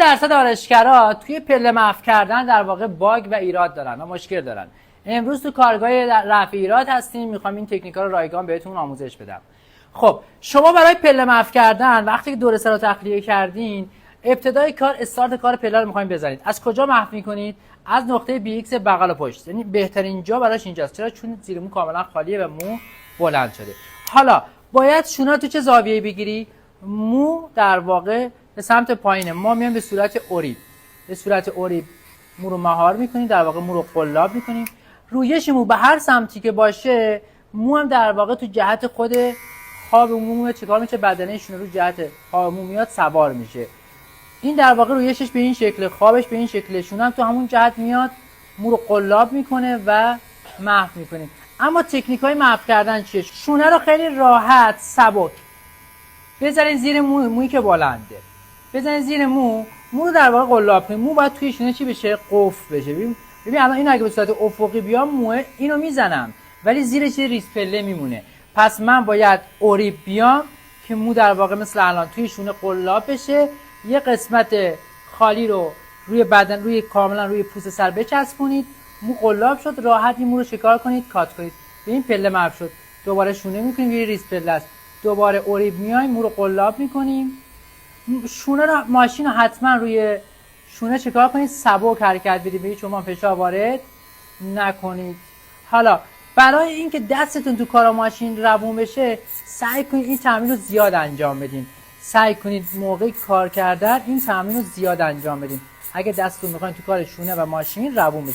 درصد آرایشگرا توی پله محو کردن در واقع باگ و ایراد دارن و مشکل دارن. امروز تو کارگاه رفع ایراد هستیم، میخوام این تکنیک‌ها رو رایگان بهتون آموزش بدم. خب شما برای پله محو کردن وقتی که دور سر رو تخلیه کردین، ابتدای کار استارت کار پله رو میخوایم بزنید. از کجا محو میکنید؟ از نقطه بی ایکس بغل و پشت. یعنی بهترین جا براش اینجاست. چرا؟ چون زیر مو کاملا خالیه و مو بلند شده. حالا باید شونا تو چه زاویه‌ای بگیری؟ مو در واقع به سمت پایینه. ما میایم به صورت اوریب. به صورت اوریب مو رو مهار میکنیم، در واقع مو رو قلاب میکنیم. رویش مو به هر سمتی که باشه، مو هم در واقع تو جهت خود خواب مو چیکار میشه؟ بدنشون رو جهت خواب مو میاد سوار میشه. این در واقع رویشش به این شکل، خوابش به این شکل، شونه هم تو همون جهت میاد مو رو قلاب میکنه و محو میکنیم. اما تکنیک های محو کردن چیه؟ شونه رو خیلی راحت سبک بذارین زیر مویی که بلنده، بزنین زیر مو رو در واقع قلاب کنید. مو باید توی شونه چی بشه؟ قفل بشه. ببین الان این اگه به صورت افقی بیام موه اینو میزنم ولی زیرش یه ریز پله میمونه. پس من باید اوریب بیام که مو در واقع مثل الان توی شونه قلاب بشه، یه قسمت خالی رو روی بدن، روی کاملا روی پوست سر بچسبونید. مو قلاب شد، راحت این مو رو شکار کنید، کات کنید. به این پله محو شد. دوباره شونه میکنیم، یه ریز پله است. دوباره اوریب میایم، مو رو قلاب میکنیم. شونه رو، ماشین رو حتما روی شونه چکار کنید، سبک حرکت بدید، به هیچ عنوان فشار وارد نکنید. حالا برای اینکه دستتون تو کار ماشین روون بشه، سعی کنید این تمرین رو زیاد انجام بدین. سعی کنید موقع کار کردن این تمرین رو زیاد انجام بدین. اگه دستتون میخواین تو کار شونه و ماشین روون بشه.